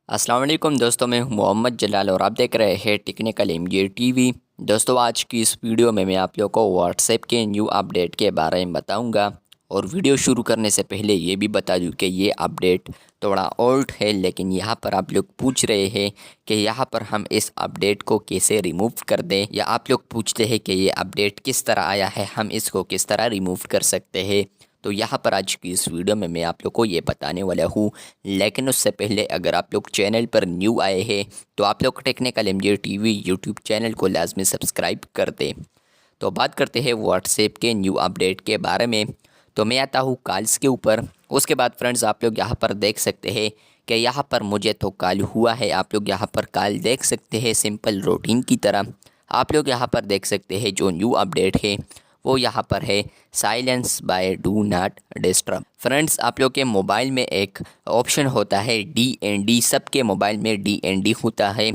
अस्सलाम वालेकुम दोस्तों, मैं हूं मोहम्मद जलाल और आप देख रहे हैं टेक्निकल एमजे टीवी। दोस्तों, आज की इस वीडियो में मैं आप लोगों को व्हाट्सएप के न्यू अपडेट के बारे में बताऊंगा। और वीडियो शुरू करने से पहले ये भी बता दूं कि ये अपडेट थोड़ा ओल्ड है, लेकिन यहाँ पर आप लोग पूछ रहे हैं कि यहाँ पर हम इस अपडेट को कैसे रिमूव कर दें, या आप लोग पूछते हैं कि ये अपडेट किस तरह आया है, हम इसको किस तरह रिमूव कर सकते हैं। तो यहाँ पर आज की इस वीडियो में मैं आप लोग को ये बताने वाला हूँ। लेकिन उससे पहले अगर आप लोग चैनल पर न्यू आए हैं तो आप लोग technical MJ TV YouTube channel को लाजमी सब्सक्राइब कर दें। तो बात करते हैं व्हाट्सएप के न्यू अपडेट के बारे में। तो मैं आता हूँ कॉल्स के ऊपर। उसके बाद फ्रेंड्स, आप लोग यहाँ पर देख सकते हैं कि यहाँ पर मुझे तो कॉल हुआ है। आप लोग यहाँ पर कॉल देख सकते हैं सिंपल रूटीन की तरह। आप लोग यहाँ पर देख सकते हैं जो न्यू अपडेट है वो यहाँ पर है silence by do not disturb. Friends, आप लोग के मोबाइल में एक ऑप्शन होता है DND, सबके मोबाइल में DND होता है,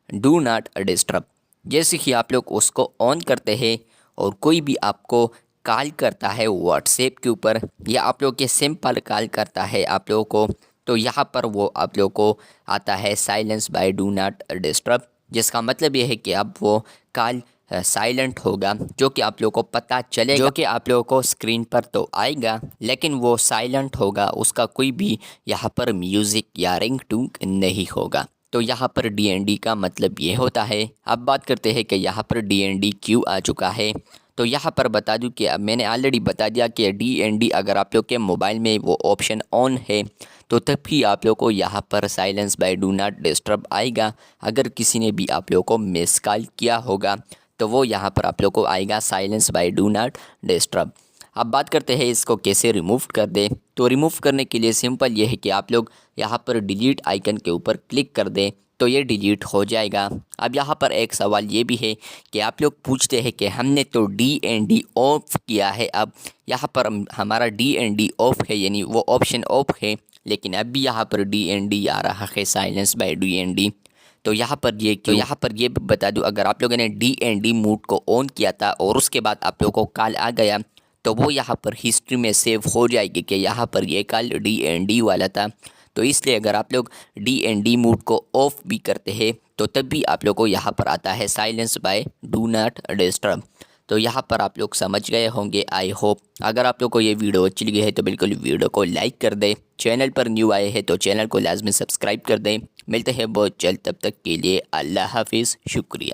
डू नॉट डिस्टर्ब। जैसे कि आप लोग उसको ऑन करते हैं और कोई भी आपको कॉल करता है व्हाट्सएप के ऊपर, या आप लोग के सिंपल कॉल करता है आप लोगों को, तो यहाँ पर वो आप लोग को आता है silence by do not disturb. जिसका मतलब ये है कि अब वो कॉल साइलेंट होगा, जो कि आप लोगों को पता चलेगा, जो कि आप लोगों को स्क्रीन पर तो आएगा लेकिन वो साइलेंट होगा। उसका कोई भी यहाँ पर म्यूज़िक या रिंगटोन नहीं होगा। तो यहाँ पर DND का मतलब ये होता है। अब बात करते हैं कि यहाँ पर DND क्यों आ चुका है। तो यहाँ पर बता दूं कि अब मैंने ऑलरेडी बता दिया कि DND अगर आप लोग के मोबाइल में वो ऑप्शन ऑन है तो तब भी आप लोग को यहाँ पर silence by do not disturb आएगा। अगर किसी ने भी आप लोग को मिस कॉल किया होगा तो वो यहाँ पर आप लोग को आएगा silence by do not disturb. अब बात करते हैं इसको कैसे रिमूव कर दें। तो रिमूव करने के लिए सिंपल ये है कि आप लोग यहाँ पर डिलीट आइकन के ऊपर क्लिक कर दें तो ये डिलीट हो जाएगा। अब यहाँ पर एक सवाल ये भी है कि आप लोग पूछते हैं कि हमने तो DND ऑफ किया है, अब यहाँ पर हमारा DND ऑफ है, यानी वो ऑप्शन ऑफ है, लेकिन अब भी यहाँ पर DND आ रहा है साइलेंस बाय DND। तो यहाँ पर ये भी बता दूं, अगर आप लोगों ने DND मोड को ऑन किया था और उसके बाद आप लोगों को कॉल आ गया तो वो यहाँ पर हिस्ट्री में सेव हो जाएगी कि यहाँ पर ये कॉल DND वाला था। तो इसलिए अगर आप लोग DND मोड को ऑफ भी करते हैं तो तब भी आप लोग को यहाँ पर आता है silence by do not disturb. तो यहाँ पर आप लोग समझ गए होंगे आई होप। अगर आप लोग को ये वीडियो अच्छी लगी है तो बिल्कुल वीडियो को लाइक कर दें। चैनल पर न्यू आए हैं तो चैनल को लाजमी सब्सक्राइब कर दें। मिलते हैं बहुत जल्द, तब तक के लिए अल्लाह हाफिज़, शुक्रिया।